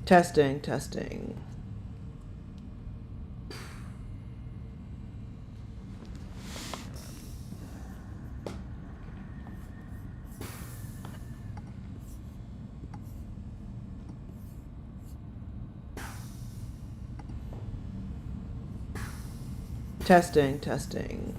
Testing, testing. Testing, testing.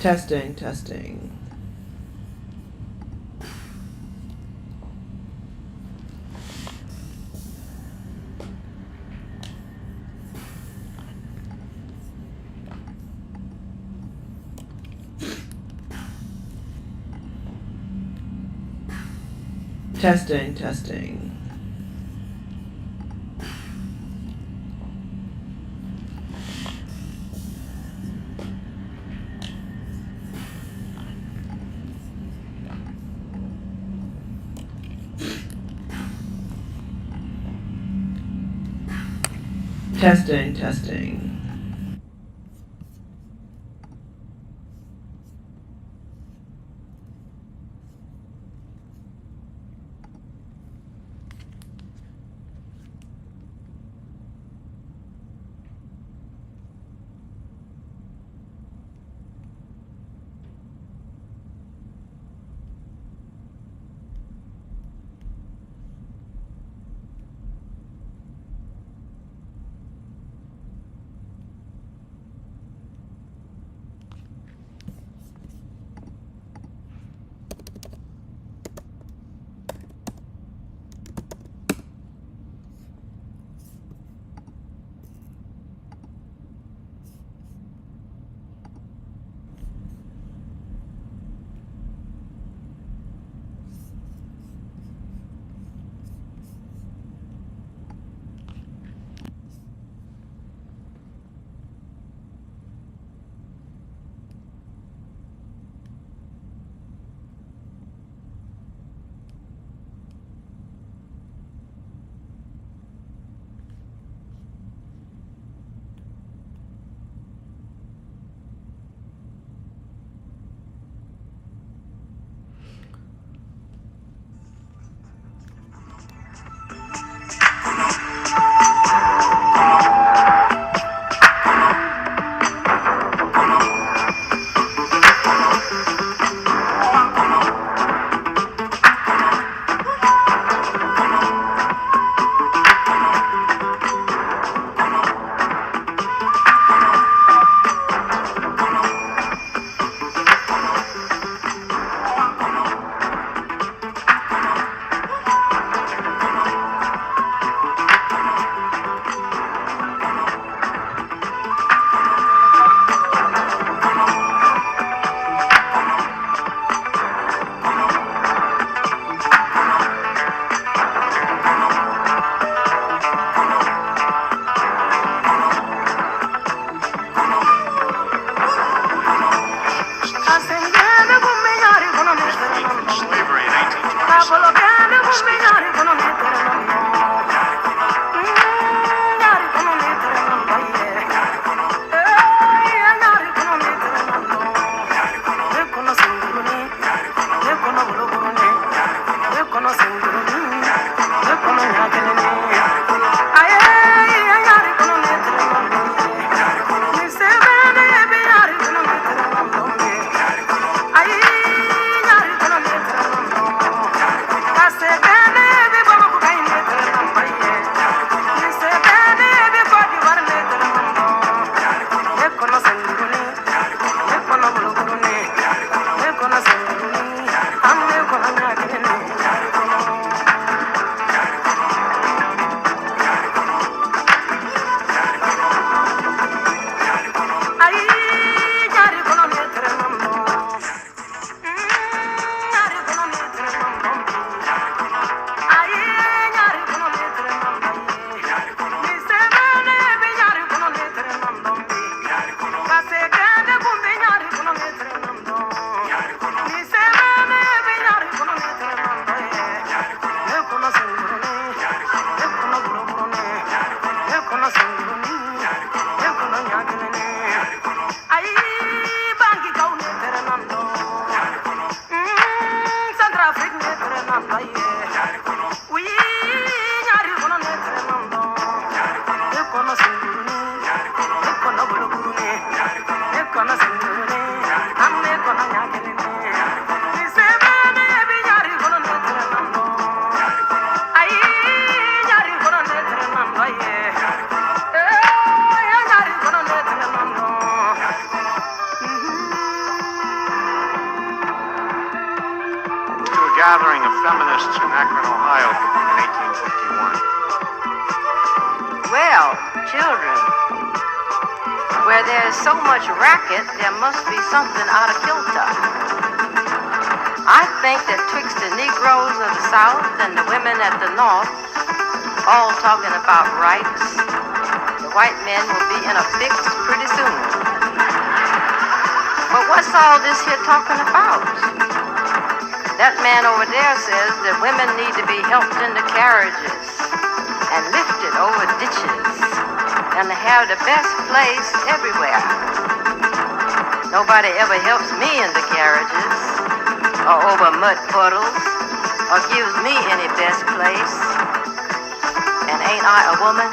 Testing, testing. Testing, testing. Testing, testing. Gathering of feminists in Akron, Ohio in 1851. Well, children, where there's so much racket, there must be something out of kilter. I think that twixt the Negroes of the South and the women at the North, all talking about rights, the white men will be in a fix pretty soon. But what's all this here talking about? That man over there says that women need to be helped into carriages and lifted over ditches and have the best place everywhere. Nobody ever helps me into carriages or over mud puddles or gives me any best place. And ain't I a woman?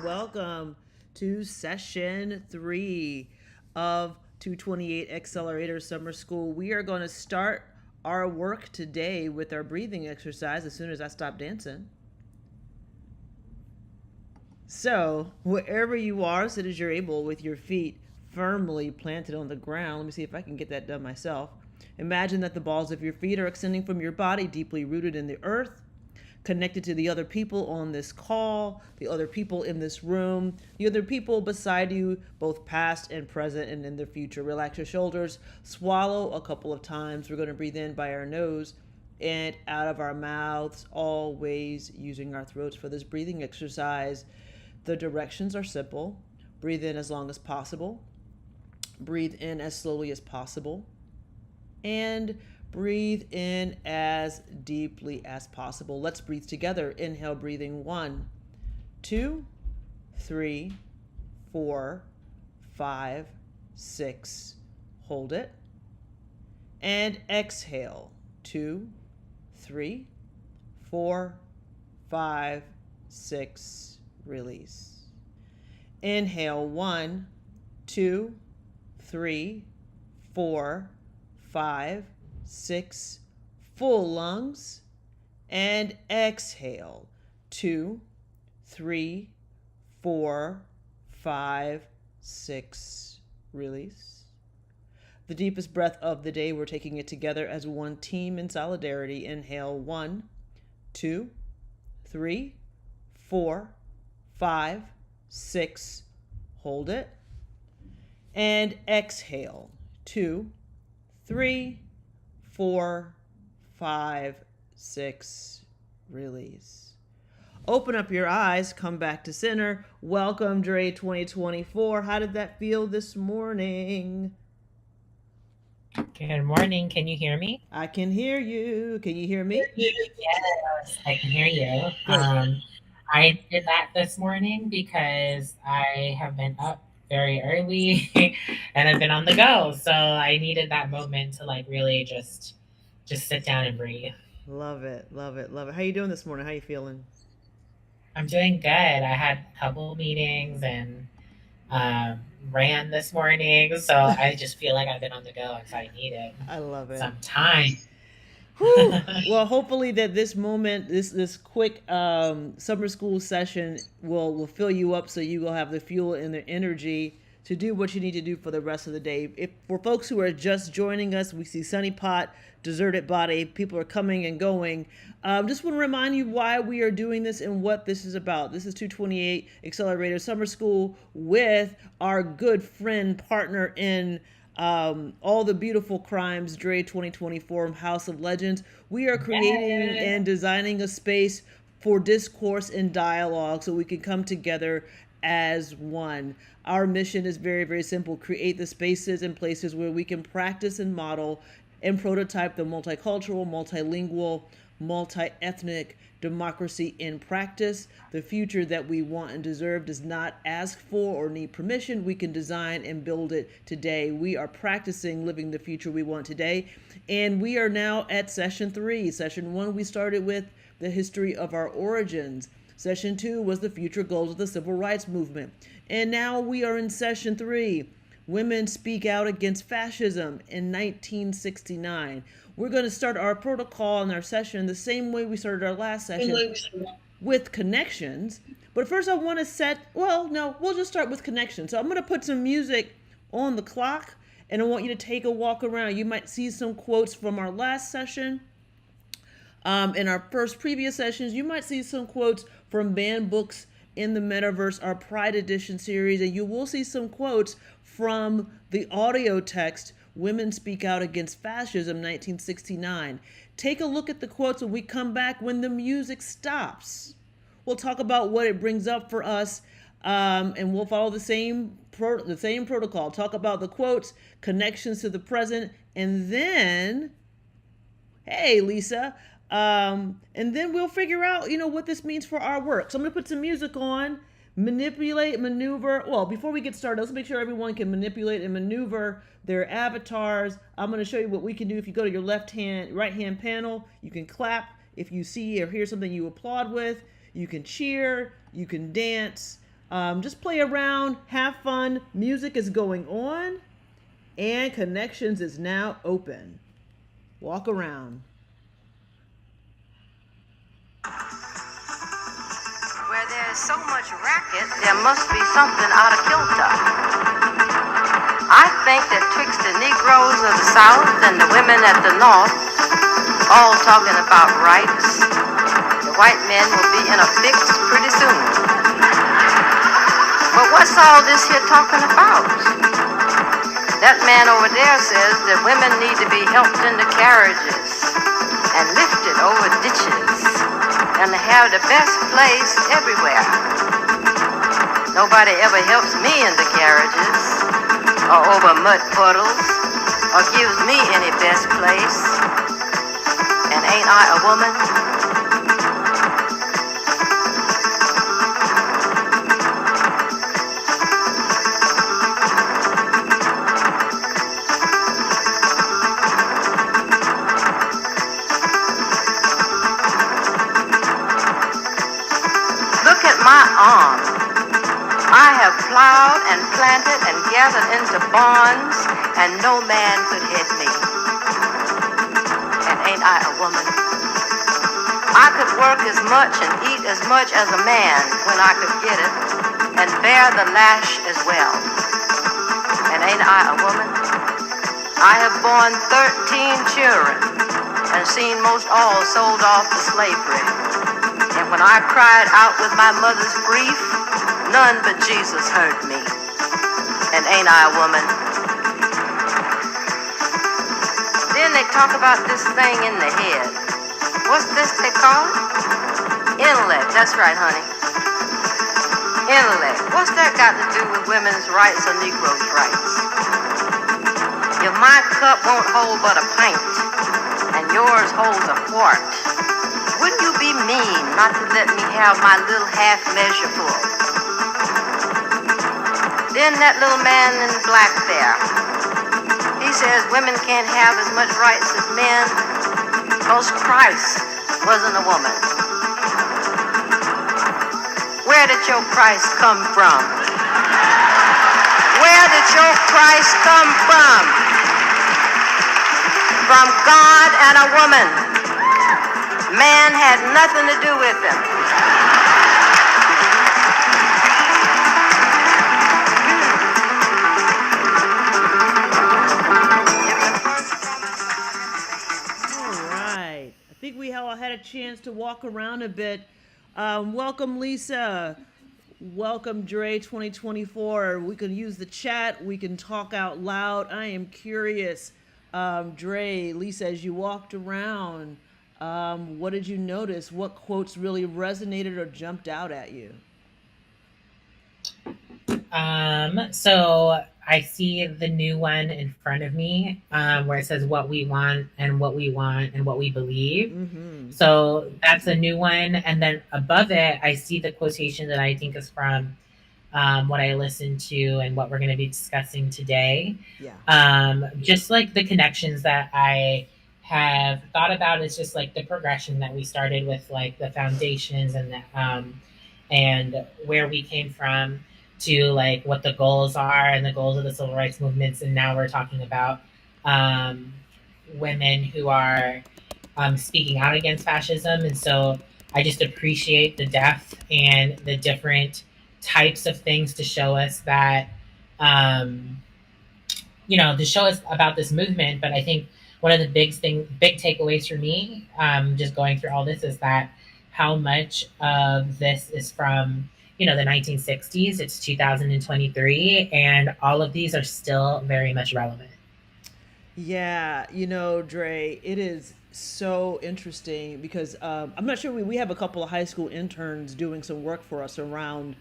Welcome to session 3 of 228 Accelerator Summer School. We are going to start our work today with our breathing exercise as soon as I stop dancing. So, wherever you are, sit as you're able with your feet firmly planted on the ground. Let me see if I can get that done myself. Imagine that the balls of your feet are extending from your body, deeply rooted in the earth, connected to the other people on this call, the other people in this room, the other people beside you, both past and present and in the future. Relax your shoulders, swallow a couple of times. We're going to breathe in by our nose and out of our mouths, always using our throats for this breathing exercise. The directions are simple. Breathe in as long as possible. Breathe in as slowly as possible. And breathe in as deeply as possible. Let's breathe together. Inhale, breathing 1, 2, 3, 4, 5, 6. Hold it. And exhale. 2, 3, 4, 5, 6. Release. Inhale 1, 2, 3, 4, 5, 6, full lungs, and exhale 2, 3, 4, 5, 6. Release. The deepest breath of the day, we're taking it together as one team in solidarity. Inhale 1, 2, 3, 4, 5, 6. Hold it. And exhale 2, 3, 4, 5, 6. Release. Open up your eyes, come back to center. Welcome, Dre 2024. How did that feel this morning? Good morning. Can you hear me? I can hear you. Can you hear me? Yes, I can hear you. I did that this morning because I have been up very early and I've been on the go. So I needed that moment to like really just sit down and breathe. Love it. Love it. Love it. How you doing this morning? How you feeling? I'm doing good. I had a couple meetings and ran this morning. So I just feel like I've been on the go and so I needed some time. Well, hopefully that this moment, this quick summer school session will fill you up so you will have the fuel and the energy to do what you need to do for the rest of the day. If for folks who are just joining us, we see Sunny Pot, Deserted Body, people are coming and going. Just want to remind you why we are doing this and what this is about. This is 228 Accelerator Summer School with our good friend, partner in all the beautiful crimes, Dre 2024 House of Legends. We are creating and designing a space for discourse and dialogue so we can come together as one. Our mission is very, very simple. Create the spaces and places where we can practice and model and prototype the multicultural, multilingual, multi-ethnic democracy in practice. The future that we want and deserve does not ask for or need permission. We can design and build it today. We are practicing living the future we want today. And we are now at session 3. Session 1, we started with the history of our origins. Session 2 was the future goals of the civil rights movement. And now we are in session 3. Women speak out against fascism in 1969. We're going to start our protocol and our session the same way we started our last session, with connections. But first I want to we'll just start with connections. So I'm going to put some music on the clock, and I want you to take a walk around. You might see some quotes from our last session. In our previous sessions, you might see some quotes from banned books in the Metaverse, our Pride Edition series, and you will see some quotes from the audio text, Women Speak Out Against Fascism, 1969. Take a look at the quotes when we come back. When the music stops, we'll talk about what it brings up for us, and we'll follow the same protocol. Talk about the quotes, connections to the present, and then, hey, Lisa, and then we'll figure out, what this means for our work. So I'm going to put some music on. Manipulate, maneuver. Well, before we get started, let's make sure everyone can manipulate and maneuver their avatars. I'm going to show you what we can do. If you go to your right hand panel, you can clap. If you see or hear something you applaud with, you can cheer, you can dance. Just play around, have fun. Music is going on, and Connections is now open. Walk around. Where there's so much racket, there must be something out of kilter. I think that twixt the Negroes of the South and the women at the North, all talking about rights, the white men will be in a fix pretty soon. But what's all this here talking about? That man over there says that women need to be helped into carriages and lifted over ditches and have the best place everywhere. Nobody ever helps me into carriages or over mud puddles or gives me any best place. And ain't I a woman? My arm. I have plowed and planted and gathered into barns, and no man could head me. And ain't I a woman? I could work as much and eat as much as a man when I could get it, and bear the lash as well. And ain't I a woman? I have borne 13 children and seen most all sold off to slavery. And when I cried out with my mother's grief, none but Jesus heard me. And ain't I a woman? Then they talk about this thing in the head. What's this they call it? Intellect. That's right, honey. Intellect. What's that got to do with women's rights or Negroes' rights? If my cup won't hold but a pint, and yours holds a quart, wouldn't you be mean not to let me have my little half measure full? Then that little man in black there, he says women can't have as much rights as men because Christ wasn't a woman. Where did your Christ come from? Where did your Christ come from? From God and a woman. Man had nothing to do with him. All right. I think we all had a chance to walk around a bit. Welcome, Lisa. Welcome, Dre 2024. We can use the chat. We can talk out loud. I am curious. Dre, Lisa, as you walked around, what did you notice? What quotes really resonated or jumped out at you? So I see the new one in front of me, where it says what we want and what we want and what we believe. Mm-hmm. So that's a new one. And then above it, I see the quotation that I think is from what I listened to and what we're going to be discussing today. Yeah. Just like the connections that I have thought about is just like the progression that we started with, like the foundations and where we came from to like what the goals are and the goals of the civil rights movements. And now we're talking about um, women who are speaking out against fascism. And so I just appreciate the depth and the different types of things to show us that, um, to show us about this movement. But I think one of the big takeaways for me, just going through all this, is that how much of this is from, the 1960s. It's 2023, and all of these are still very much relevant. Yeah, Dre, it is so interesting because I'm not sure we have a couple of high school interns doing some work for us around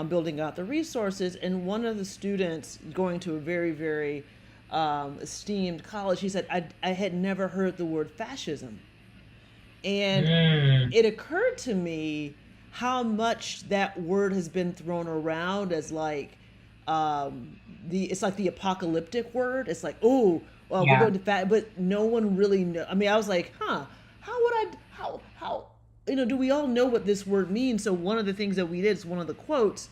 building out the resources. And one of the students going to a very, very esteemed college, he said, I had never heard the word fascism. And it occurred to me how much that word has been thrown around as like it's like the apocalyptic word. It's like, oh, well, we're Yeah. going to fat, but no one really know. I mean, I was like, how would I, how, do we all know what this word means? So one of the things that we did is one of the quotes,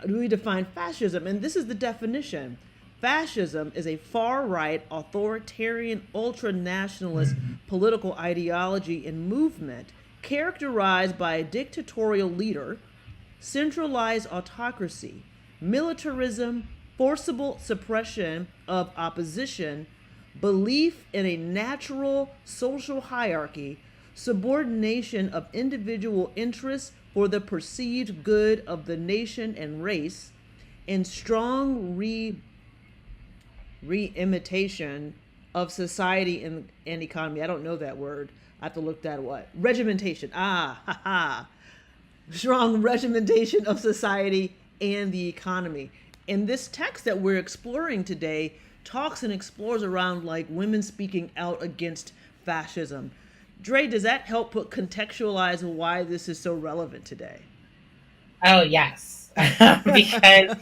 we define fascism, and this is the definition. Fascism is a far-right, authoritarian, ultra-nationalist political ideology and movement characterized by a dictatorial leader, centralized autocracy, militarism, forcible suppression of opposition, belief in a natural social hierarchy, subordination of individual interests for the perceived good of the nation and race, and strong re-imitation of society and economy. I don't know that word. I have to look that what? Regimentation. Ah, ha, ha. Strong regimentation of society and the economy. And this text that we're exploring today talks and explores around like women speaking out against fascism. Dre, does that help contextualize why this is so relevant today? Oh, yes. Because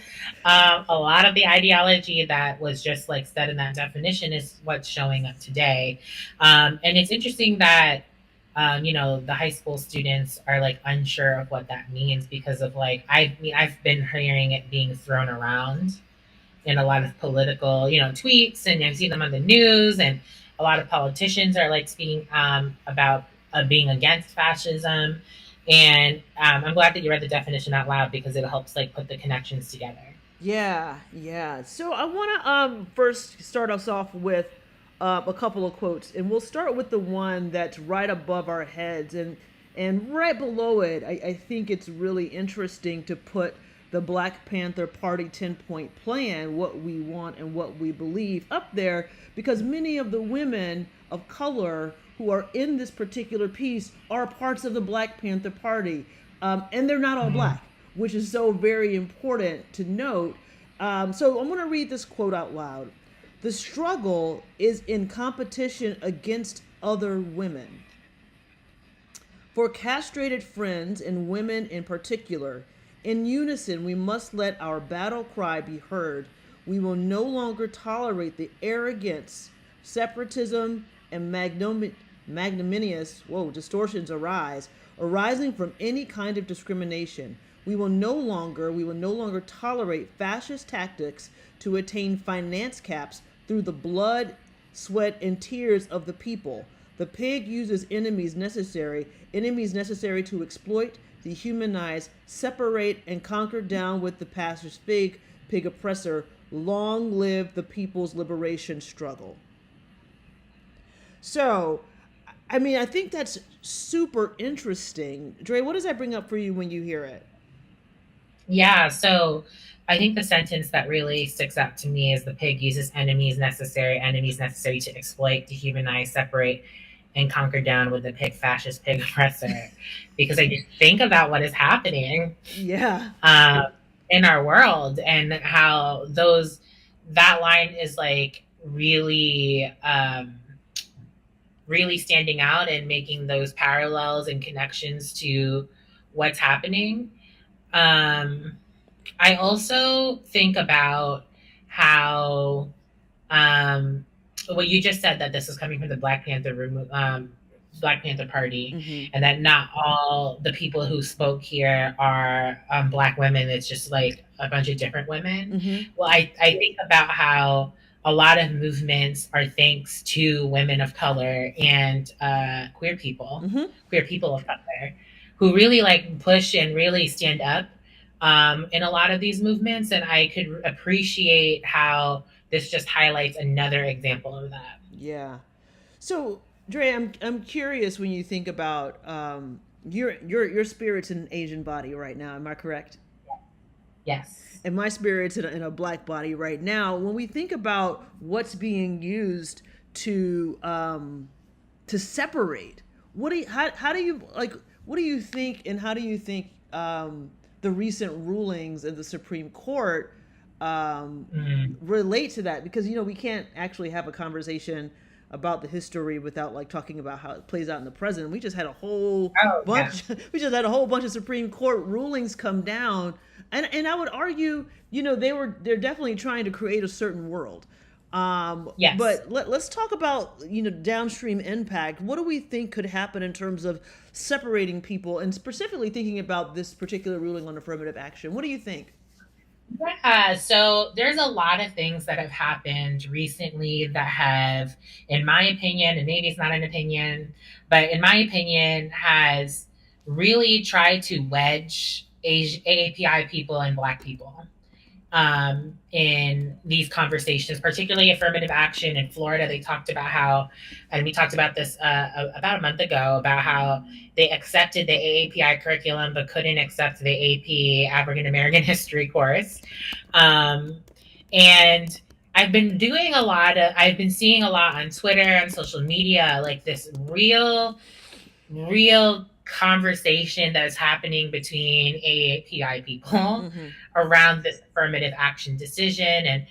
a lot of the ideology that was just like said in that definition is what's showing up today. And it's interesting that, the high school students are like unsure of what that means because of like, I mean, I've been hearing it being thrown around in a lot of political, tweets, and I've seen them on the news, and a lot of politicians are like speaking about being against fascism. And I'm glad that you read the definition out loud because it helps like put the connections together. Yeah, yeah. So I want to first start us off with a couple of quotes, and we'll start with the one that's right above our heads, and right below it. I think it's really interesting to put the Black Panther Party 10-point plan, what we want and what we believe, up there because many of the women of color who are in this particular piece are parts of the Black Panther Party, and they're not all black, which is so very important to note. So I'm going to read this quote out loud. The struggle is in competition against other women. For castrated friends and women in particular, in unison, we must let our battle cry be heard. We will no longer tolerate the arrogance, separatism, and magnanimous distortions arising from any kind of discrimination. We will no longer tolerate fascist tactics to attain finance caps through the blood, sweat, and tears of the people. The pig uses enemies necessary to exploit, dehumanize, separate, and conquer down with the pastor's pig oppressor. Long live the people's liberation struggle. So, I mean, I think that's super interesting. Dre, what does that bring up for you when you hear it? Yeah, so I think the sentence that really sticks out to me is the pig uses enemies necessary to exploit, dehumanize, separate, and conquer down with the fascist pig oppressor. Because I just think about what is happening. Yeah. in our world, and how that line is like really really standing out and making those parallels and connections to what's happening. um I also think about how, um, well, you just said that this is coming from the Black Panther Party, Mm-hmm. and that not all the people who spoke here are Black women. It's just like a bunch of different women. Mm-hmm. Well, I think about how a lot of movements are thanks to women of color and Mm-hmm. queer people of color, who really like push and really stand up in a lot of these movements. And I could appreciate how this just highlights another example of that. Yeah. So, Dre, I'm curious when you think about your spirit's in an Asian body right now. Am I correct? Yes. And my spirit's in a black body right now. When we think about what's being used to separate, how do you like? What do you think, and how do you think the recent rulings of the Supreme Court Mm. relate to that? Because we can't actually have a conversation about the history without like talking about how it plays out in the present. We just had a whole Oh, yeah. bunch we just had a whole bunch of Supreme Court rulings come down, and I would argue, they're definitely trying to create a certain world. Yes. But let's talk about downstream impact. What do we think could happen in terms of separating people, and specifically thinking about this particular ruling on affirmative action? What do you think? Yeah, so there's a lot of things that have happened recently that have, in my opinion, and maybe it's not an opinion, but in my opinion, has really tried to wedge AAPI people and Black people in these conversations, particularly affirmative action in Florida. They talked about how, and we talked about this about a month ago, about how they accepted the AAPI curriculum but couldn't accept the AP African American History course. And I've been seeing a lot on Twitter and social media, like this real conversation that's happening between AAPI people Mm-hmm. around this affirmative action decision, and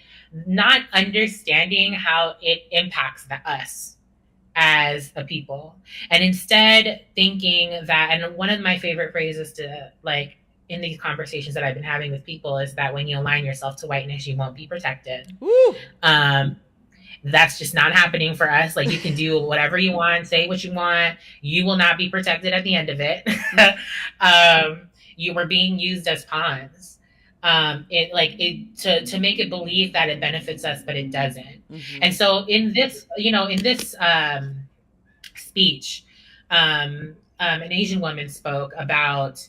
not understanding how it impacts us as a people, and instead thinking that, and one of my favorite phrases to like in these conversations that I've been having with people is that when you align yourself to whiteness, you won't be protected. Woo! um, that's just not happening for us. Like, you can do whatever you want, say what you want, you will not be protected at the end of it. You were being used as pawns. To make it believe that it benefits us, but it doesn't. Mm-hmm. And so in this speech, an Asian woman spoke about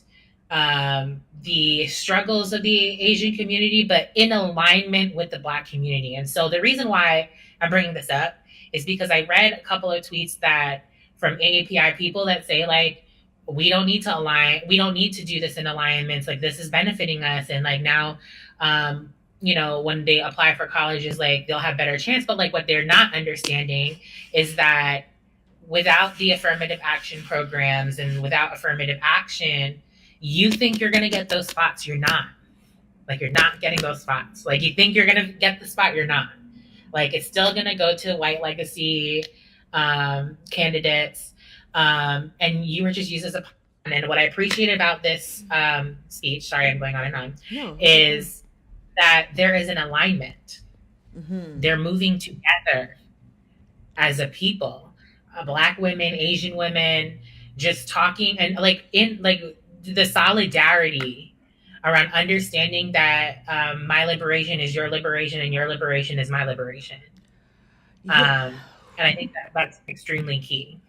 the struggles of the Asian community, but in alignment with the Black community. And so the reason why I'm bringing this up is because I read a couple of tweets that from AAPI people that say like, we don't need to align, we don't need to do this in alignments, like this is benefiting us, and like now when they apply for colleges, like they'll have better chance. But like what they're not understanding is that without the affirmative action programs and without affirmative action, you think you're going to get those spots, you're not. Like, you're not getting those spots. Like, you think you're going to get the spot, you're not. Like, it's still going to go to white legacy candidates, and you were just used as a pawn. And what I appreciate about this speech, sorry, I'm going on and on, No. is that there is an alignment. Mm-hmm. They're moving together as a people, Black women, Asian women, just talking, and like in like the solidarity around understanding that my liberation is your liberation and your liberation is my liberation. Yeah. And I think that that's extremely key.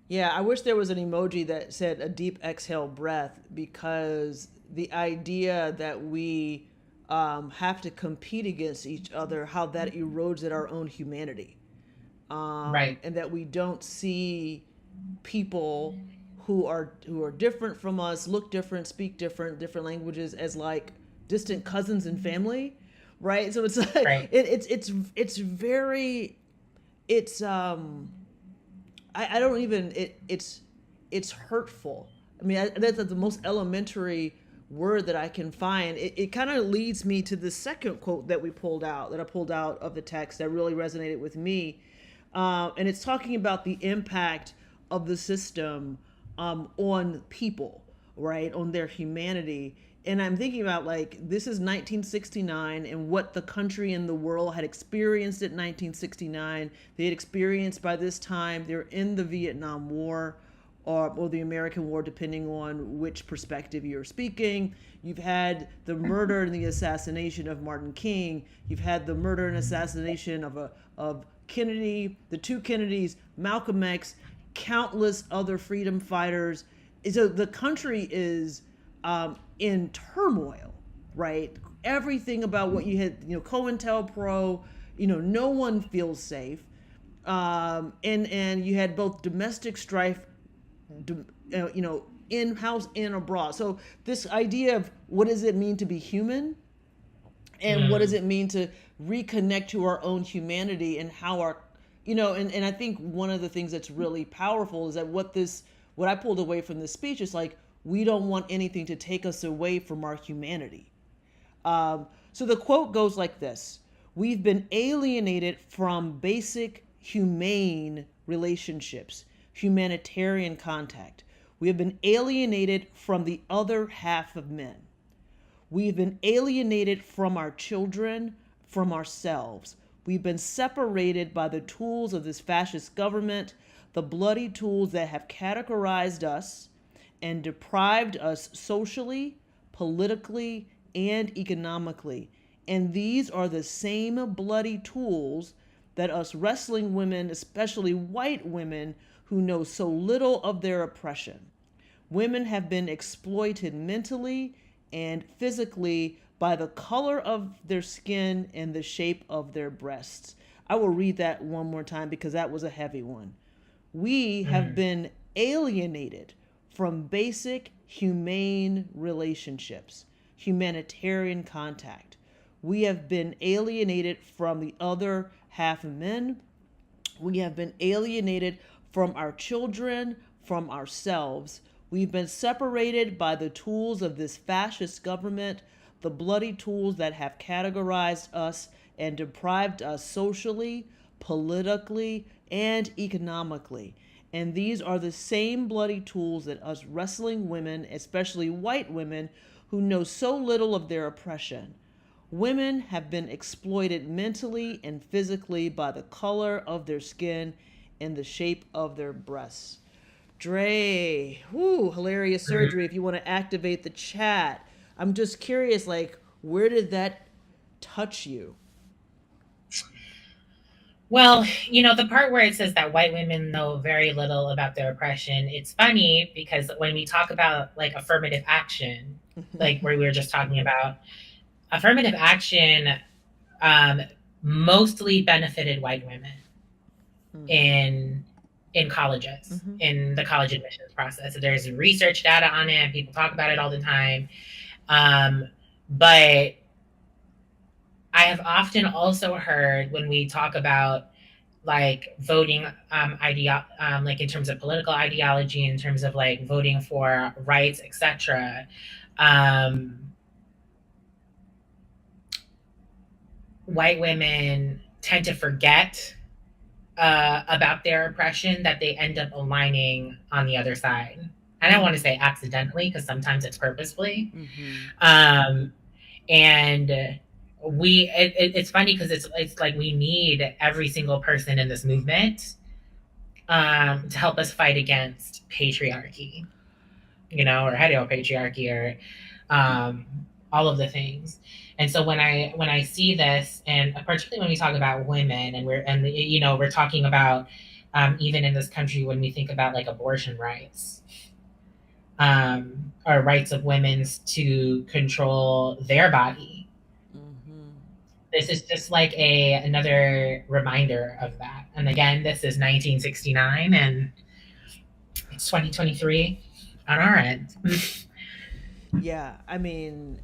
Yeah, I wish there was an emoji that said a deep exhale breath, because the idea that we have to compete against each other, how that erodes at our own humanity. Right. And that we don't see people who are different from us, look different, speak different languages, as like distant cousins and family, right? So it's like Right. it's very I don't even it's hurtful. I mean, that's the most elementary word that I can find. It kind of leads me to the second quote that I pulled out of the text that really resonated with me. And it's talking about the impact of the system on people, right? On their humanity. And I'm thinking about, like, this is 1969 and what the country and the world had experienced in 1969. They had experienced by this time, they're in the Vietnam War or the American War, depending on which perspective you're speaking. You've had the murder and the assassination of Martin King. You've had the murder and assassination of Kennedy, the two Kennedys, Malcolm X, countless other freedom fighters. So the country is in turmoil, right? Everything about what you had, COINTELPRO, no one feels safe. And you had both domestic strife, in-house and abroad. So this idea of what does it mean to be human, and what does it mean to reconnect to our own humanity, and how our, and I think one of the things that's really powerful is that what I pulled away from this speech is, like, we don't want anything to take us away from our humanity. So the quote goes like this: we've been alienated from basic humane relationships, humanitarian contact. We have been alienated from the other half of men. We've been alienated from our children, from ourselves. We've been separated by the tools of this fascist government, the bloody tools that have categorized us and deprived us socially, politically, and economically. And these are the same bloody tools that us wrestling women, especially white women, who know so little of their oppression. Women have been exploited mentally and physically by the color of their skin and the shape of their breasts. I will read that one more time because that was a heavy one. We have been alienated from basic humane relationships, humanitarian contact. We have been alienated from the other half of men. We have been alienated from our children, from ourselves. We've been separated by the tools of this fascist government, the bloody tools that have categorized us and deprived us socially, politically, and economically. And these are the same bloody tools that us wrestling women, especially white women, who know so little of their oppression. Women have been exploited mentally and physically by the color of their skin and the shape of their breasts. Dre, hilarious surgery. If you want to activate the chat, I'm just curious, like, where did that touch you? Well, the part where it says that white women know very little about their oppression, it's funny because when we talk about, like, affirmative action, like where we were just talking about, affirmative action mostly benefited white women in colleges, in the college admissions process. So there's research data on it, and people talk about it all the time. But I have often also heard when we talk about, like, voting like in terms of political ideology, in terms of, like, voting for rights, etc. White women tend to forget about their oppression, that they end up aligning on the other side. I don't want to say accidentally, because sometimes it's purposefully. And it's funny because it's like we need every single person in this movement to help us fight against patriarchy, or heteropatriarchy, or all of the things. And so when I see this, and particularly when we talk about women, and we're talking about even in this country, when we think about, like, abortion rights, or rights of women to control their body, this is just like another reminder of that. And again, this is 1969, and it's 2023 on our end. Yeah, I mean,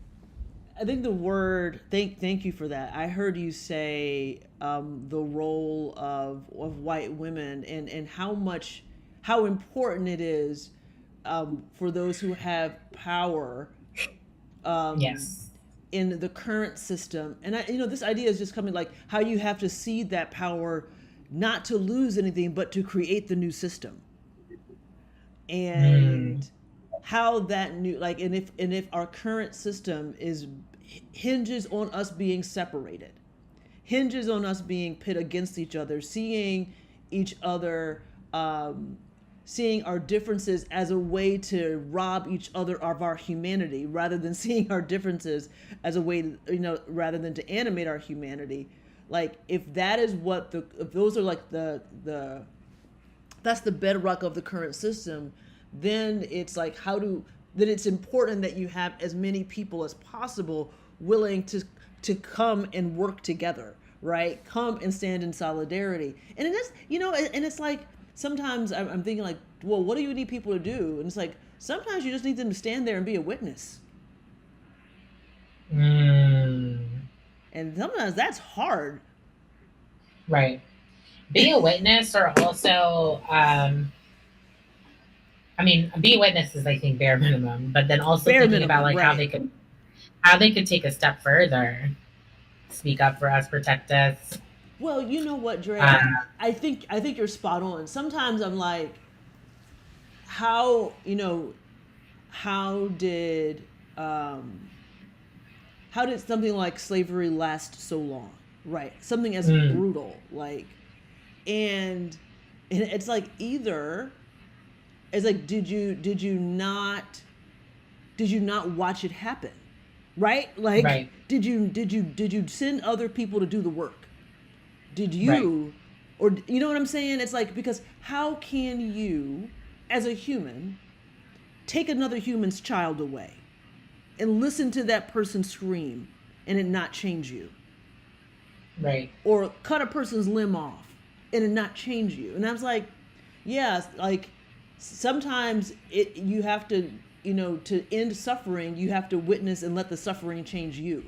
I think the word, thank you for that. I heard you say the role of white women, and how important it is for those who have power Yes. in the current system. And this idea is just coming, like how you have to cede that power, not to lose anything, but to create the new system. Mm, And how that new, like, and if our current system is hinges on us being separated, hinges on us being pit against each other, seeing each other, seeing our differences as a way to rob each other of our humanity, rather than seeing our differences as a way to, rather than to animate our humanity. Like, if that is what if those are like the that's the bedrock of the current system, then it's like, then it's important that you have as many people as possible willing to come and work together, right? Come and stand in solidarity. And it is, and it's like, sometimes I'm thinking, like, well, what do you need people to do? And it's like, sometimes you just need them to stand there and be a witness. mm, And sometimes that's hard. right. Be a witness, or also, be a witness is, I think, bare minimum. But then also Bare thinking about minimum, like right? how they could take a step further, speak up for us, protect us. Well, you know what, Dre? Um, I think you're spot on. Sometimes I'm like, how how did um, how did something like slavery last so long, right? Something as mm, brutal, like, and it's like, either it's like, did you not watch it happen, right? Like, right, did you send other people to do the work? Did right, you, or you know what I'm saying? It's like, because how can you, as a human, take another human's child away and listen to that person scream and it not change you, right, or cut a person's limb off and it not change you? And I was like, yeah, like, sometimes you have to, to end suffering, you have to witness and let the suffering change you,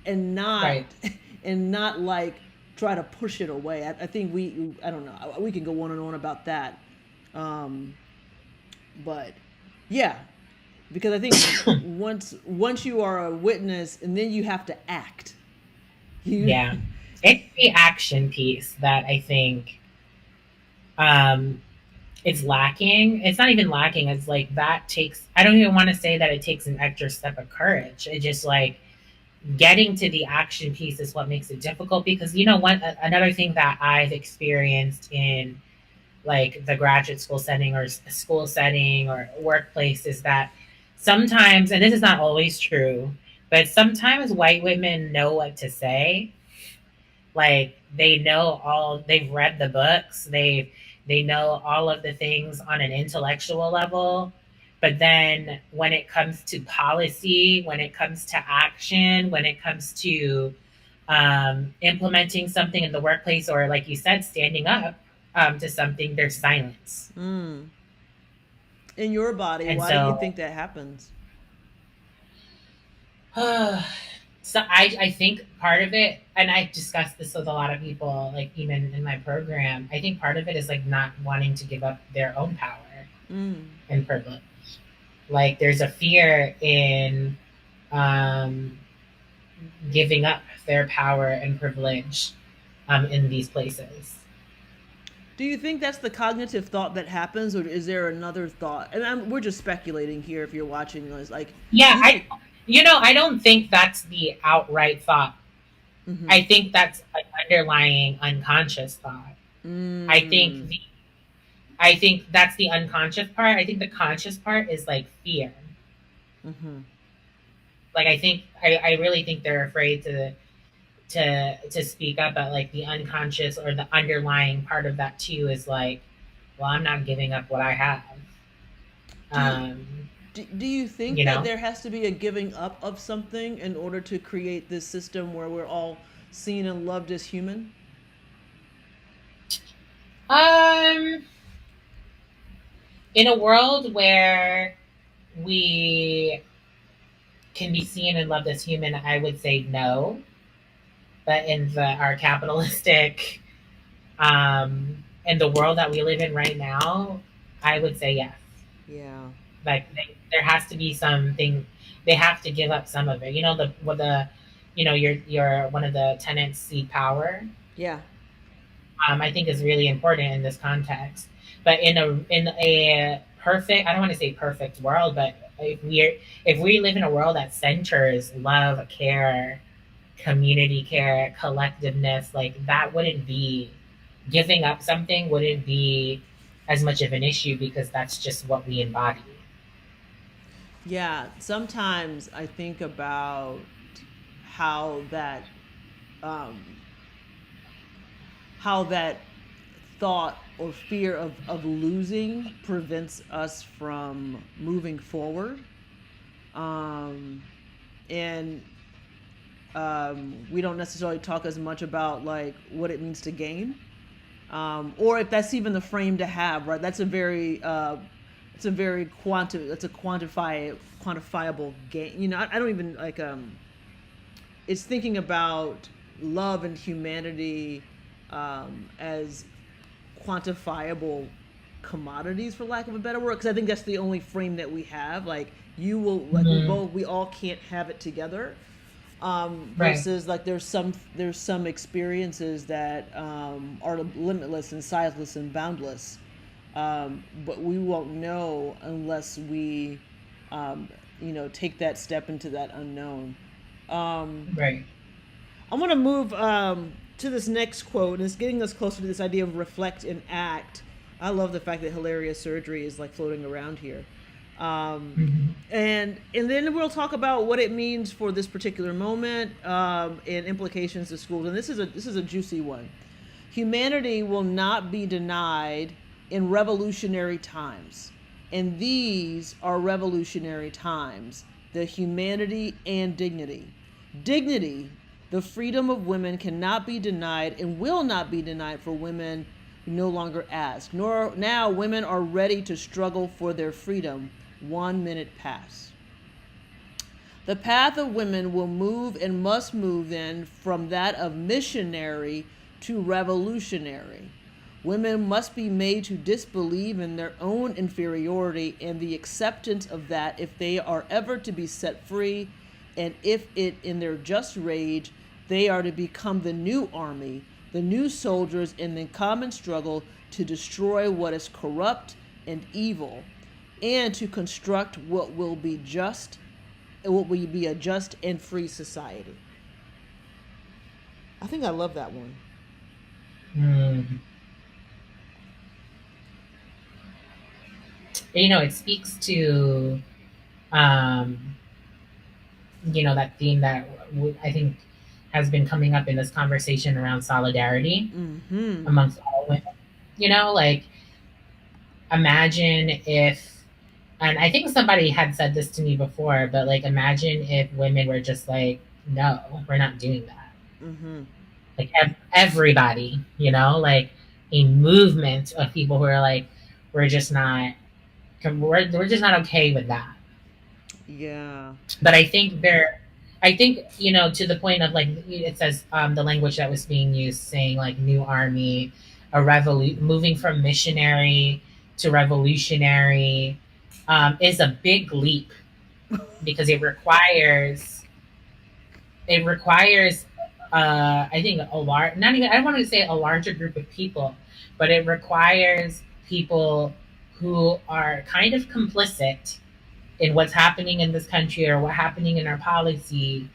and not right. and not like try to push it away. I think I don't know, we can go on and on about that. um but yeah, because I think once you are a witness, and then you have to act. You Yeah. It's the action piece that I think um, it's lacking. It's not even lacking. It's like that takes, I don't even want to say that it takes an extra step of courage. It just like getting to the action piece is what makes it difficult, because another thing that I've experienced in like the graduate school setting or school setting or workplace is that sometimes, and this is not always true, but sometimes white women know what to say. Like they've read the books, they know all of the things on an intellectual level. But then when it comes to policy, when it comes to action, when it comes to implementing something in the workplace, or like you said, standing up to something, there's silence. mm. In your body, And why do you so think that happens? so I think part of it, and I discussed this with a lot of people, like even in my program, I think part of it is like not wanting to give up their own power Mm. and privilege. Like there's a fear in um, giving up their power and privilege in these places. Do you think that's the cognitive thought that happens, or is there another thought? And we're just speculating here. If you're watching this, like, do Yeah, you think? I don't think that's the outright thought. Mm-hmm. I think that's an underlying unconscious thought. I think Mm. the I think that's the unconscious part. I think the conscious part is like fear. Mm-hmm. Like I really think they're afraid to speak up, but like the unconscious or the underlying part of that too is like, well, I'm not giving up what I have. Do you Um, do you think you that know? there has to be a giving up of something in order to create this system where we're all seen and loved as human? Um, in a world where we can be seen and loved as human, I would say no. But in our capitalistic in the world that we live in right now, I would say yes. Yeah. Like there has to be something. They have to give up some of it. Your one of the tenants see power. Yeah. I think is really important in this context. But in a perfect, I don't want to say perfect world, but if we live in a world that centers love, care, community care, collectiveness, like that wouldn't be giving up something wouldn't be as much of an issue because that's just what we embody. Yeah, sometimes I think about how that um, how that thought or fear of losing prevents us from moving forward. Um, and we don't necessarily talk as much about like what it means to gain, or if that's even the frame to have. Right, it's a very that's a quantifiable gain. I don't even like. It's thinking about love and humanity as quantifiable commodities, for lack of a better word, because I think that's the only frame that we have. Like we all can't have it together. Right. Versus like there's some experiences that are limitless and sizeless and boundless, but we won't know unless we take that step into that unknown. um, Right. I want to move to this next quote, and it's getting us closer to this idea of reflect and act. I love the fact that hilarious surgery is like floating around here. Hmm. And then we'll talk about what it means for this particular moment, and implications to schools. And this is a juicy one. Humanity will not be denied in revolutionary times, and these are revolutionary times. The humanity and dignity. Dignity, the freedom of women cannot be denied and will not be denied for women who no longer ask. Nor now women are ready to struggle for their freedom. 1 minute pass. The path of women will move and must move then from that of missionary to revolutionary. Women must be made to disbelieve in their own inferiority and the acceptance of that if they are ever to be set free, and if it in their just rage they are to become the new army, the new soldiers in the common struggle to destroy what is corrupt and evil, and to construct what will be a just and free society. I think I love that one. Mm. It speaks to um, that theme that I think has been coming up in this conversation around solidarity Mm-hmm. amongst all women. Like imagine if, and I think somebody had said this to me before, but like imagine if women were just like, no, we're not doing that. Mm-hmm. Like everybody, like a movement of people who are like, we're just not, we're just not okay with that. Yeah. But I think to the point of like it says the language that was being used, saying like new army, moving from missionary to revolutionary, is a big leap because it requires I think a large, not even, I don't want to say a larger group of people, but it requires people who are kind of complicit in what's happening in this country or what's happening in our policy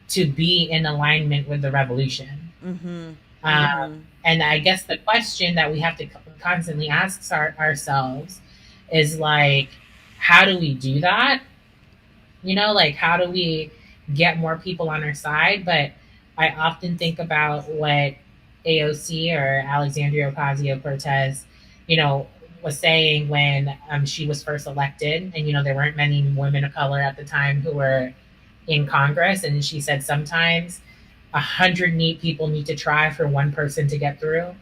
to be in alignment with the revolution. Mm-hmm. Um, Mm-hmm. and I guess the question that we have to constantly ask ourselves is like, how do we do that? Like how do we get more people on our side? But I often think about what AOC or Alexandria Ocasio Cortez, you know, was saying when she was first elected, and there weren't many women of color at the time who were in Congress, and she said sometimes 100 neat people need to try for one person to get through.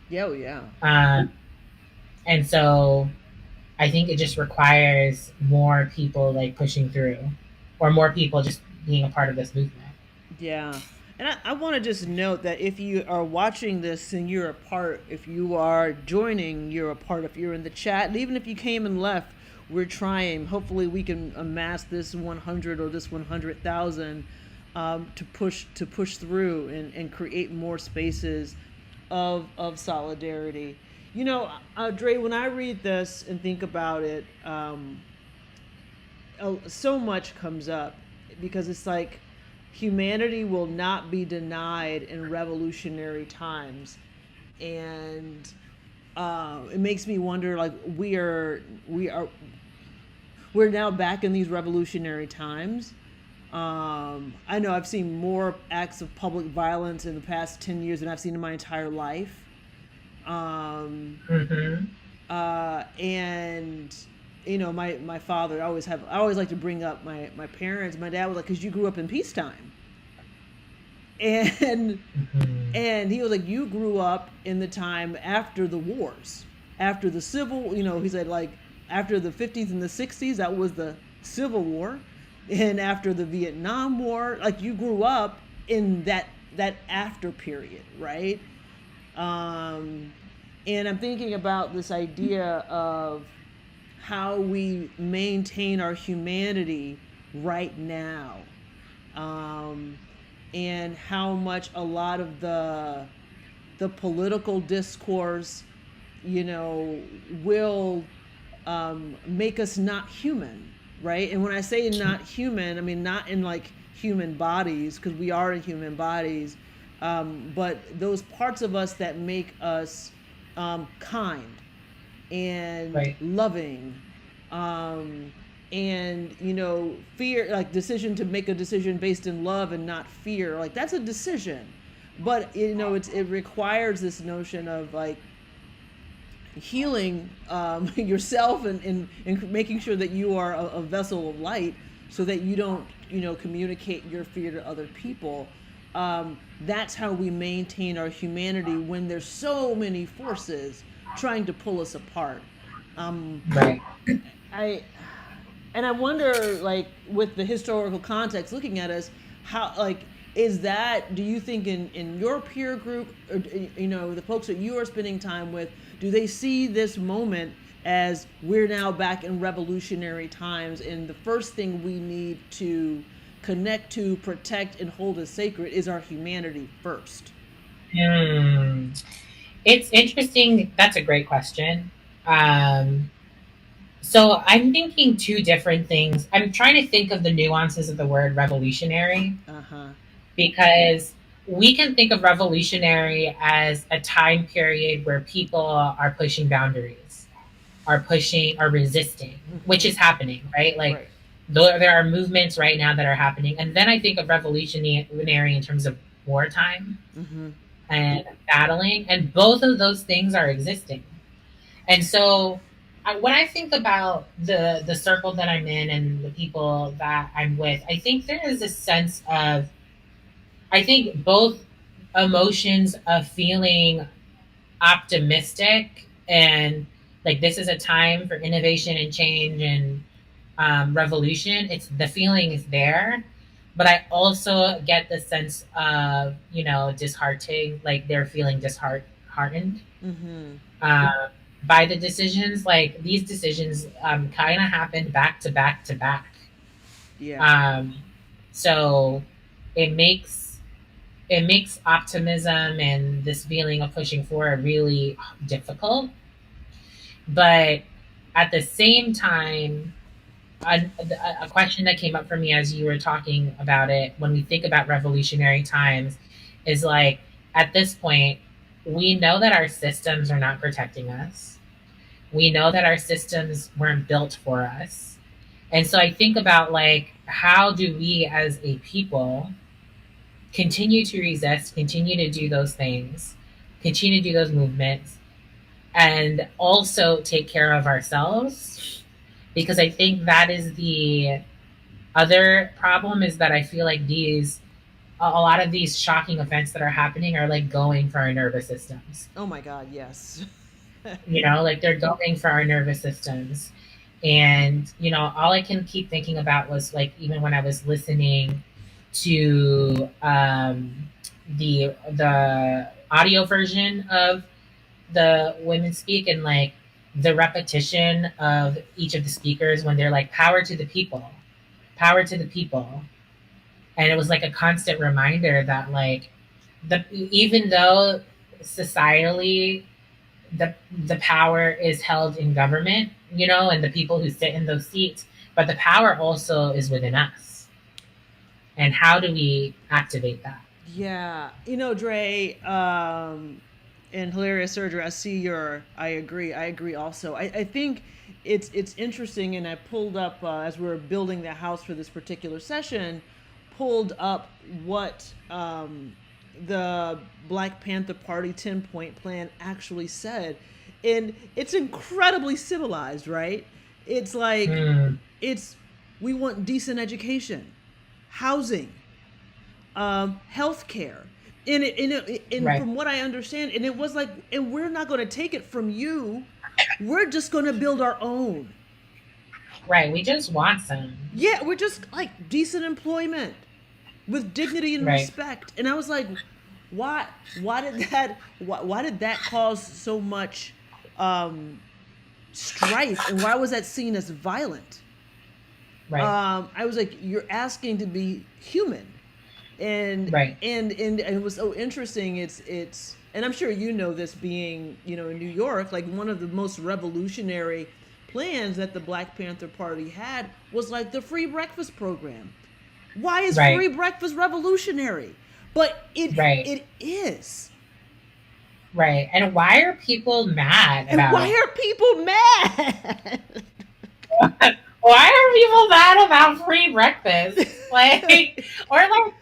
Yeah, oh, yeah. Um, and so I think it just requires more people like pushing through, or more people just being a part of this movement. Yeah. And I want to just note that if you are watching this and you're a part, if you are joining, you're a part. If you're in the chat, and even if you came and left, we're trying. Hopefully, we can amass this 100 or this 100,000 to push through and create more spaces of solidarity. You know, Dre, when I read this and think about it, so much comes up because it's like humanity will not be denied in revolutionary times, and it makes me wonder, like, we're now back in these revolutionary times. I know I've seen more acts of public violence in the past 10 years than I've seen in my entire life. Mm-hmm. And you know, my father, I always like to bring up my parents. My dad was like, because you grew up in peacetime. And Mm-hmm. and he was like, you grew up in the time after the wars, after the civil, you know, he said, like, after the 50s and the 60s, that was the Civil War, and after the Vietnam War, like, you grew up in that after period, right? And I'm thinking about this idea of how we maintain our humanity right now, um, and how much a lot of the political discourse, you know, will make us not human, right? And when I say not human, I mean not in like human bodies, because we are in human bodies, but those parts of us that make us kind and Right. loving, and you know, fear, like decision to make a decision based in love and not fear, like that's a decision. But you know, it requires this notion of like healing yourself, and making sure that you are a vessel of light, so that you don't, you know, communicate your fear to other people. That's how we maintain our humanity when there's so many forces trying to pull us apart. um, Right. I and I wonder, like, with the historical context looking at us, how, like, is that, do you think in your peer group, or you know, the folks that you are spending time with, do they see this moment as we're now back in revolutionary times, and the first thing we need to connect to, protect, and hold as sacred is our humanity first? Hmm. It's interesting. That's a great question. Um, so I'm thinking two different things. I'm trying to think of the nuances of the word revolutionary, Uh-huh. because we can think of revolutionary as a time period where people are pushing boundaries, are resisting, which Mm-hmm. is happening, right? Like, Right. there are movements right now that are happening. And then I think of revolutionary in terms of wartime Mm-hmm. and battling, and both of those things are existing. And so, when I think about the circle that I'm in and the people that I'm with, I think there is a sense of, I think, both emotions of feeling optimistic and like this is a time for innovation and change and revolution. It's the feeling is there, but I also get the sense of, you know, disheartening, like they're feeling disheartened Mm-hmm. uh, by the decisions. Like these decisions kind of happened back to back to back. Yeah. Um, so it makes it makes optimism and this feeling of pushing forward really difficult. But at the same time, a question that came up for me as you were talking about it, when we think about revolutionary times, is like, at this point, we know that our systems are not protecting us. We know that our systems weren't built for us. And so I think about, like, how do we as a people continue to resist, continue to do those things, continue to do those movements, and also take care of ourselves? Because I think that is the other problem, is that I feel like a lot of these shocking events that are happening are like going for our nervous systems. Oh my God, yes. You know, like they're going for our nervous systems. And, you know, all I can keep thinking about was like, even when I was listening to the audio version of the women speak, and like the repetition of each of the speakers when they're like, power to the people, power to the people. And it was like a constant reminder that like even though societally the power is held in government, you know, and the people who sit in those seats, but the power also is within us. And how do we activate that? Yeah, you know, Dre, and hilarious surgery. I see your. I agree. I agree. Also, I think it's interesting, and I pulled up as we were building the house for this particular session, pulled up what the Black Panther Party 10-point plan actually said, and it's incredibly civilized, right? It's like it's we want decent education, housing, healthcare. And Right. from what I understand, and it was like, and we're not going to take it from you. We're just going to build our own. Right. We just want some. Yeah, we're just like decent employment with dignity and Right. respect. And I was like, why? Why did that cause so much strife? And why was that seen as violent? Right. I was like, you're asking to be human. and Right. and it was so interesting. It's and I'm sure you know this, being, you know, in New York, like one of the most revolutionary plans that the Black Panther Party had was like the free breakfast program. Why is Right. free breakfast revolutionary? But Right. it is. Right. And why are people mad And about why it? are people mad? Why are people mad about free breakfast? Like, or like,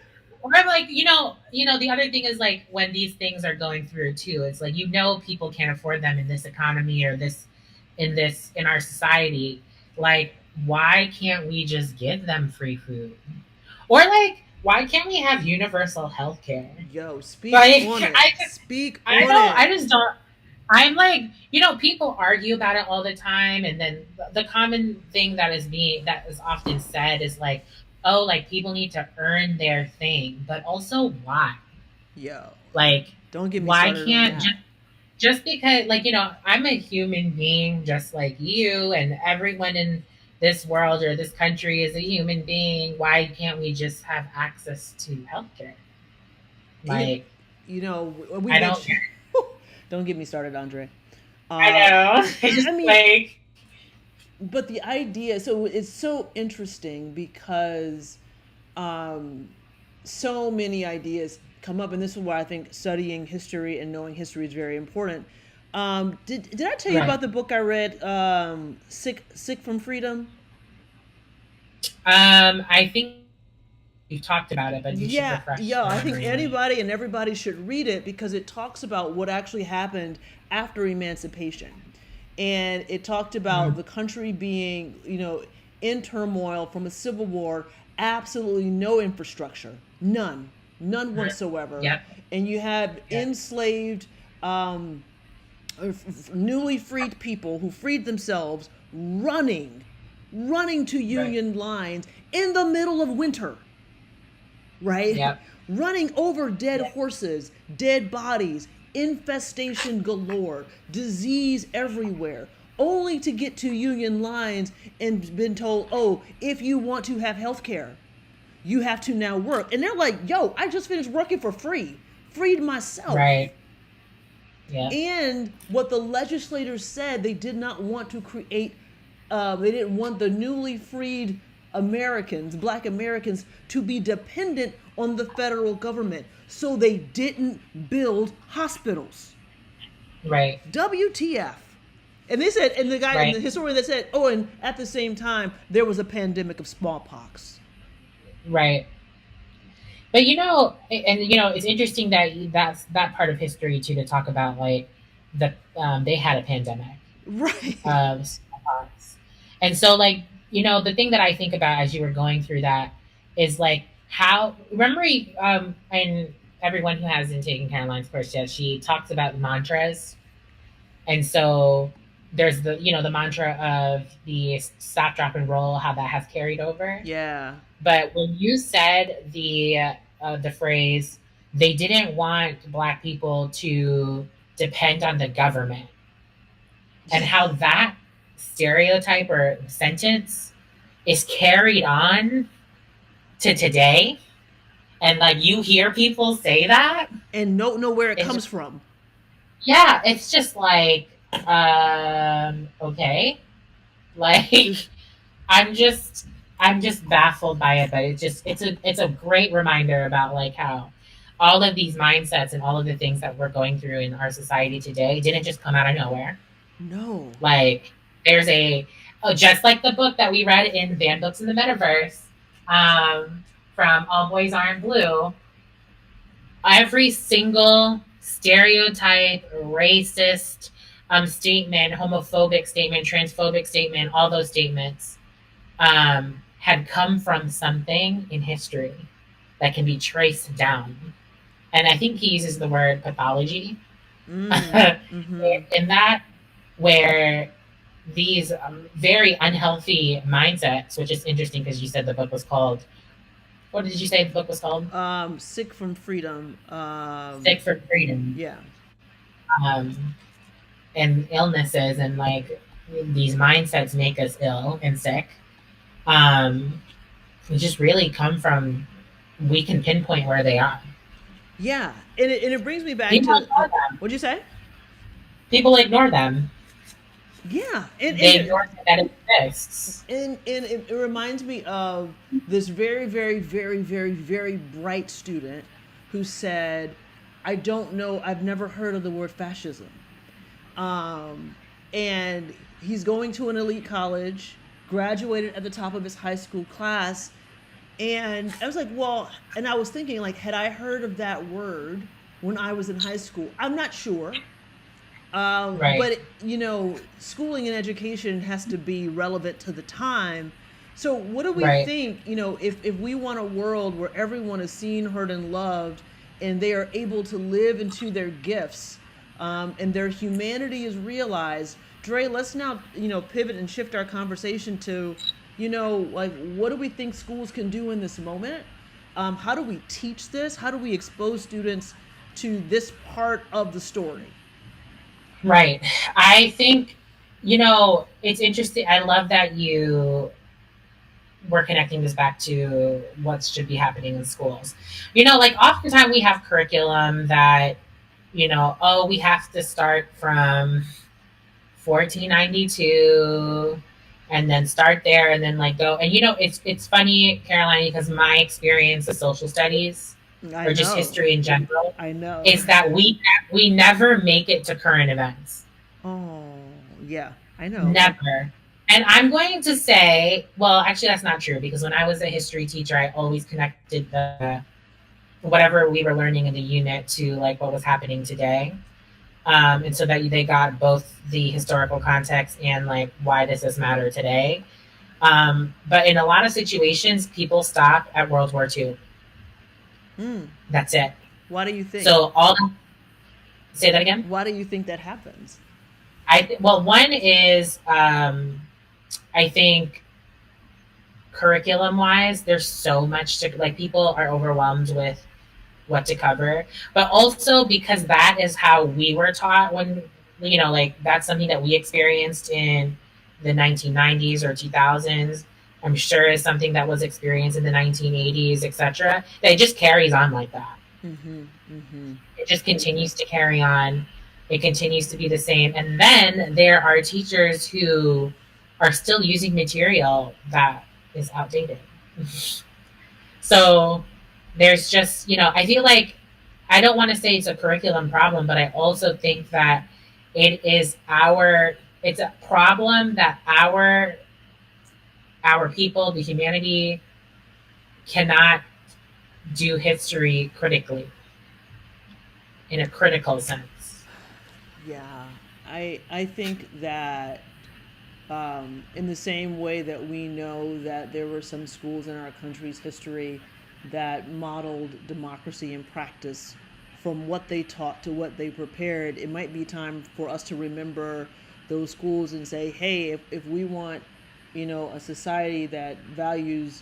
the other thing is like when these things are going through too, it's like, people can't afford them in this economy or in our society. Like, why can't we just give them free food? Or like, why can't we have universal health care? Yo, speak Like, on it. I just, Speak I on don't, it. I just don't. I'm like, people argue about it all the time, and then the common thing that is often said is like, oh, like people need to earn their thing, but also why? Yo, Like, don't get me why started on can't that. just because, like, I'm a human being just like you, and everyone in this world or this country is a human being. Why can't we just have access to healthcare? You, Like, you know, we I don't, mentioned. Don't get me started, Andre. I know, I just I mean, like, but the idea, so it's so interesting because um, so many ideas come up, and this is why I think studying history and knowing history is very important. Did I tell you right. about the book I read, Sick from Freedom? I think you've talked about it, but you should Yeah, refresh yo, my I think memory on it. anybody and everybody should read it because it talks about what actually happened after emancipation. And it talked about Mm. the country being, you know, in turmoil from a civil war, absolutely no infrastructure, none whatsoever. Yep. And you have Yep. enslaved, newly freed people who freed themselves running to Right. Union lines in the middle of winter, right? Yep. Running over dead Yep. horses, dead bodies, infestation galore, disease everywhere, only to get to Union lines and been told, oh, if you want to have health care, you have to now work. And they're like, yo, I just finished working for free, freed myself. Right. Yeah. And what the legislators said, they did not want to create, they didn't want the newly freed Americans, Black Americans, to be dependent on the federal government. So they didn't build hospitals. Right. WTF. And they said, and the guy, and Right. the historian that said, oh, and at the same time, there was a pandemic of smallpox. Right. But it's interesting that part of history too, to talk about like they had a pandemic Right. of smallpox. And so like, the thing that I think about as you were going through that is like how, remember, and everyone who hasn't taken Caroline's course yet, she talks about mantras. And so there's the mantra of the stop, drop, and roll, how that has carried over. Yeah. But when you said the phrase, they didn't want Black people to depend on the government. and how that stereotype or sentence is carried on to today. And like you hear people say that, And don't know where it it's comes just, from. yeah, it's just like, okay, like Just I'm just I'm just baffled by it, but it's a great reminder about like how all of these mindsets and all of the things that we're going through in our society today didn't just come out of nowhere. no. Like there's just like the book that we read in Banned Books in the Metaverse, from All Boys Aren't Blue. Every single stereotype, racist statement, homophobic statement, transphobic statement, all those statements had come from something in history that can be traced down. And I think he uses the word pathology Mm-hmm. in that, where these very unhealthy mindsets, which is interesting because you said the book was called, what did you say the book was called? Sick from freedom. Sick for Freedom. Yeah. Um, and illnesses and like these mindsets make us ill and sick. Um, we just really come from, we can pinpoint where they are. Yeah. And it brings me back People to ignore them. what'd you say? People ignore them. Yeah. They ignore that it exists. And it reminds me of this very, very, very, very, very bright student who said, I don't know, I've never heard of the word fascism. And he's going to an elite college, graduated at the top of his high school class. And I was like, well, and I was thinking, like, had I heard of that word when I was in high school? I'm not sure. Right. But, schooling and education has to be relevant to the time. So, what do we Right. think, if we want a world where everyone is seen, heard, and loved, and they are able to live into their gifts, and their humanity is realized? Dre, let's now, pivot and shift our conversation to, like, what do we think schools can do in this moment? How do we teach this? How do we expose students to this part of the story? Right. I think, it's interesting. I love that you were connecting this back to what should be happening in schools. Like oftentimes we have curriculum that, oh, we have to start from 1492 and then start there and then like go. And it's funny, Caroline, because my experience of social studies I or just know. history in general I know. is that we never make it to current events. Oh, yeah, I know. Never. And I'm going to say, well, actually, that's not true because when I was a history teacher, I always connected the whatever we were learning in the unit to like what was happening today. And so that they got both the historical context and like why does this matter today. But in a lot of situations, people stop at World War II. Mm. That's it. Why do you think? So say that again. Why do you think that happens? Well, one is I think curriculum wise, there's so much to like. People are overwhelmed with what to cover, but also because that is how we were taught when like that's something that we experienced in the 1990s or 2000s. I'm sure is something that was experienced in the 1980s, etc. That it just carries on like that. Mm-hmm. Mm-hmm. It just continues to carry on. It continues to be the same. And then there are teachers who are still using material that is outdated. So there's just, I feel like I don't want to say it's a curriculum problem, but I also think that it's a problem that our people, the humanity, cannot do history critically in a critical sense. Yeah, I think that in the same way that we know that there were some schools in our country's history that modeled democracy in practice from what they taught to what they prepared, it might be time for us to remember those schools and say, hey, if we want, a society that values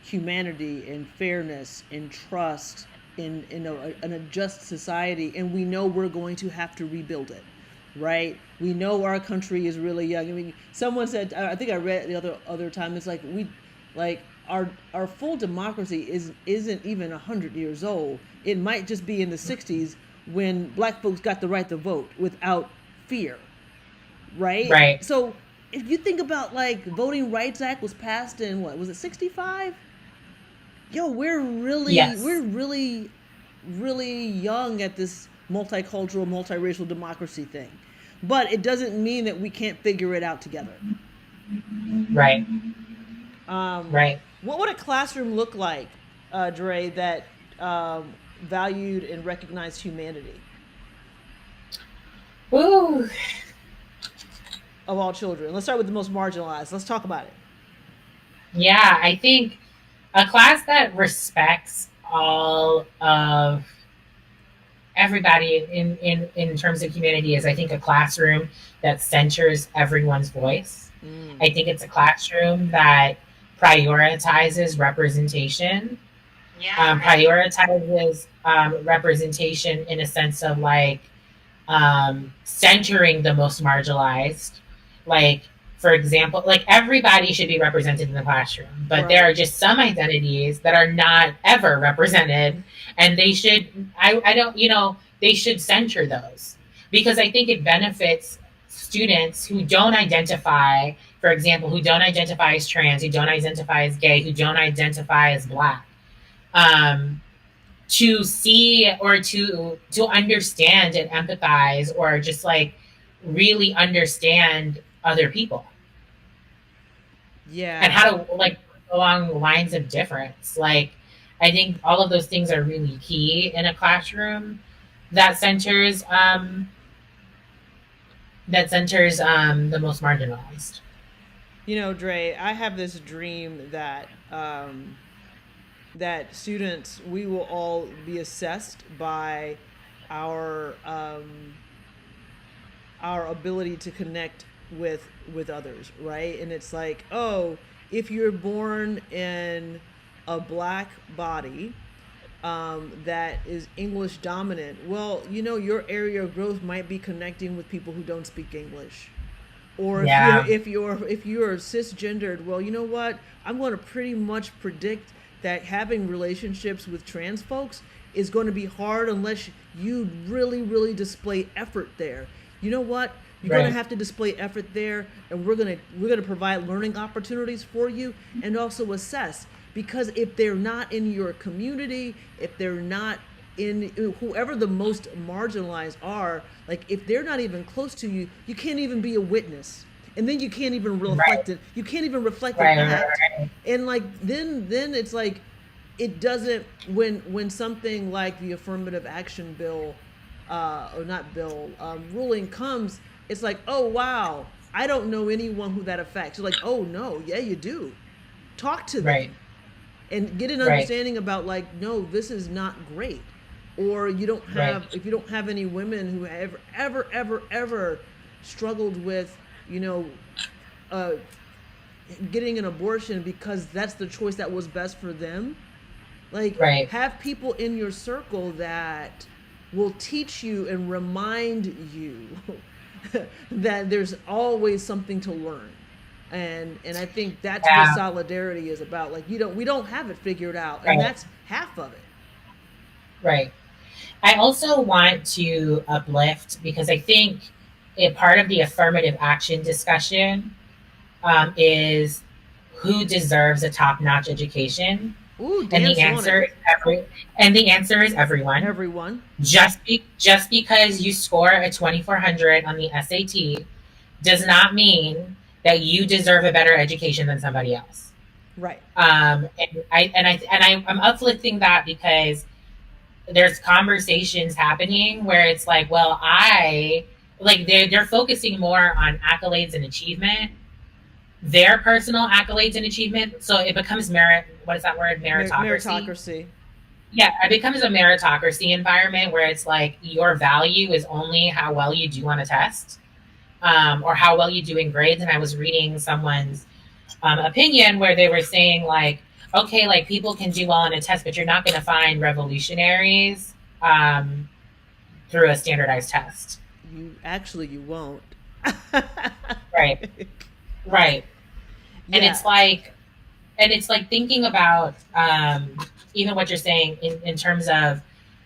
humanity and fairness and trust in a just society, and we know we're going to have to rebuild it. right? We know our country is really young. I mean, someone said, I think I read the other time, it's like like our full democracy isn't even 100 years old. It might just be in the 60s when black folks got the right to vote without fear, right? Right. So if you think about like Voting Rights Act was passed in what was it 65? Yo, Yes. we're really young at this multicultural, multiracial democracy thing. But it doesn't mean that we can't figure it out together. Right. Um, Right. what would a classroom look like, Dre, that valued and recognized humanity Ooh. of all children? Let's start with the most marginalized. Let's talk about it. Yeah, I think a class that respects all of everybody in terms of humanity is, I think, a classroom that centers everyone's voice. Mm. I think it's a classroom that prioritizes representation, prioritizes representation in a sense of like centering the most marginalized. Like, for example, like everybody should be represented in the classroom, but there Right. are just some identities that are not ever represented, and they should, I don't, they should center those because I think it benefits students who don't identify, for example, who don't identify as trans, who don't identify as gay, who don't identify as black. Um, to see or to understand and empathize or just like really understand other people and Yeah. how to like along lines of difference. Like I think all of those things are really key in a classroom that centers the most marginalized. You know, Dre, I have this dream that that students, we will all be assessed by our our ability to connect with others, right? And it's like, oh, if you're born in a black body that is English dominant, well, you know, your area of growth might be connecting with people who don't speak English. Or Yeah. if you're cisgendered, well, you know what? I'm going to pretty much predict that having relationships with trans folks is going to be hard unless you really display effort there. You know what? You're going to Right. have to display effort there, and we're going to provide learning opportunities for you and also assess, because if they're not in your community, if they're not in whoever the most marginalized are, like if they're not even close to you, you can't even be a witness, and then you can't even Right. reflect it. You can't even reflect an Right. Right. act, Right. and like then it's like it doesn't, when something like the affirmative action bill or not bill ruling comes, it's like, oh wow, I don't know anyone who that affects. You're like, oh no, yeah you do. Talk to Right. them and get an Right. understanding about like, no, this is not great. Or you don't Right. have, if you don't have any women who have ever struggled with, you know, uh, getting an abortion because that's the choice that was best for them, like Right. have people in your circle that will teach you and remind you that there's always something to learn. And I think that's what Yeah. solidarity is about. Like, we don't have it figured out, and Right. that's half of it. Right. I also want to uplift because I think a part of the affirmative action discussion is who deserves a top-notch education, Ooh, and the dance on it. answer is everyone. Everyone. Just because you score a 2400 on the SAT does not mean that you deserve a better education than somebody else. Right. I'm uplifting that because there's conversations happening where it's like, well, they're focusing more on accolades and achievement, their personal accolades and achievement. So it becomes what is that word? Meritocracy. Meritocracy. Yeah, it becomes a meritocracy environment where it's like your value is only how well you do on a test, or how well you do in grades. And I was reading someone's opinion where they were saying like, okay, like people can do well on a test, but you're not going to find revolutionaries through a standardized test. you won't. Right. Right. And Yeah. it's like thinking about even what you're saying in terms of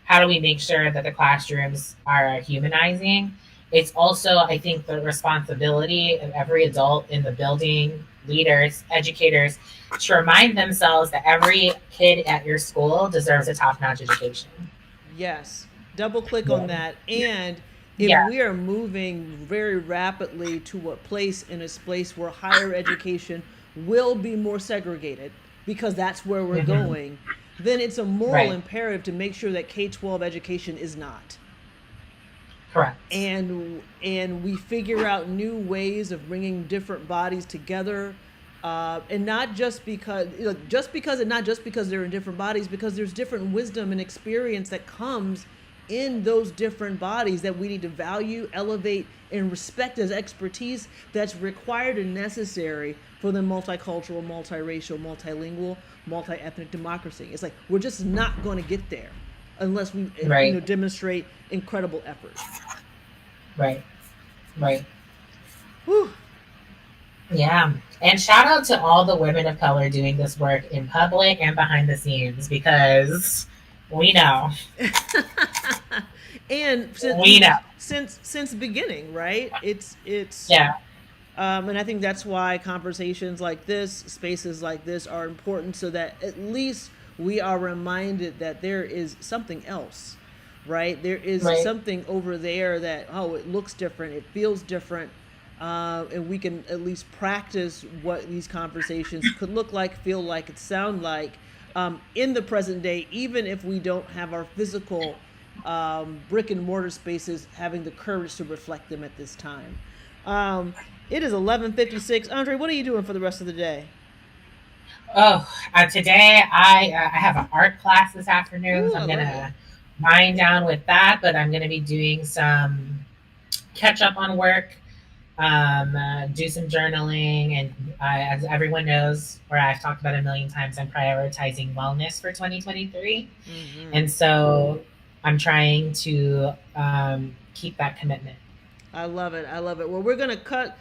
how do we make sure that the classrooms are humanizing. It's also, I think, the responsibility of every adult in the building, leaders, educators, to remind themselves that every kid at your school deserves a top-notch education. Yes. Double click on Yeah. that. And if Yeah. we are moving very rapidly to a place in a place where higher education will be more segregated because that's where we're Hmm. going, then it's a moral Right. imperative to make sure that K-12 education is not. Correct. And we figure out new ways of bringing different bodies together, and not just because, just because, and not just because they're in different bodies, because there's different wisdom and experience that comes in those different bodies that we need to value, elevate, and respect as expertise that's required and necessary for the multicultural, multiracial, multilingual, multi-ethnic democracy. It's like we're just not going to get there unless we, Right. demonstrate incredible effort. Right. Right. Whew. Yeah. And shout out to all the women of color doing this work in public and behind the scenes, because we know. And We know. since the beginning, right? It's Yeah. and I think that's why conversations like this, spaces like this, are important, so that at least we are reminded that there is something else, right? There is Right. something over there that, oh, it looks different, it feels different, and we can at least practice what these conversations could look like, feel like, and sound like, in the present day, even if we don't have our physical brick and mortar spaces having the courage to reflect them at this time. It is 11:56. Andre, what are you doing for the rest of the day? Oh, today I have an art class this afternoon, Ooh, so I I'm love it. gonna wind down with that. But I'm gonna be doing some catch up on work, do some journaling, and as everyone knows, or I've talked about a million times, I'm prioritizing wellness for 2023, Hmm. and so I'm trying to keep that commitment. I love it. I love it. Well, we're going to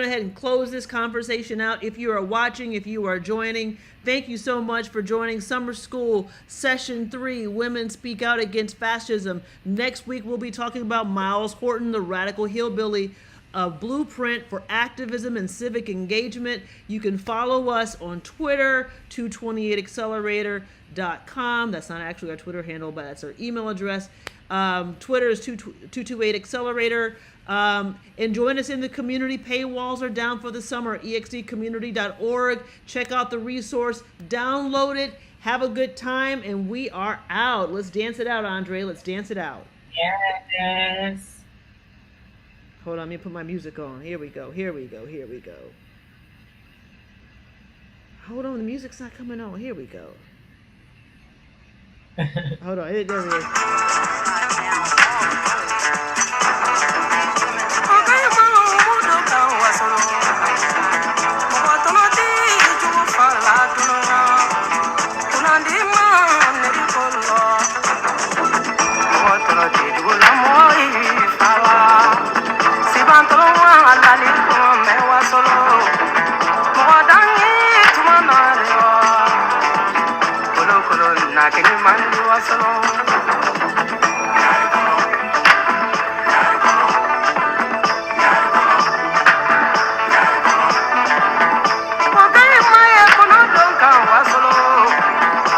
head and close this conversation out. If you are watching, if you are joining, thank you so much for joining Summer School Session 3, Women Speak Out Against Fascism. Next week, we'll be talking about Miles Horton, the radical hillbilly, a blueprint for activism and civic engagement. You can follow us on Twitter, 228accelerator.com. That's not actually our Twitter handle, but that's our email address. Twitter is 228accelerator. And join us in the community. Paywalls are down for the summer. exdcommunity.org. Check out the resource. Download it. Have a good time. And we are out. Let's dance it out, Andre. Let's dance it out. Yes. Hold on. Let me put my music on. Here we go. Here we go. Here we go. Hold on. The music's not coming on. Here we go. Hold on. There it is.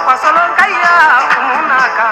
Wasolo kaya kumunaka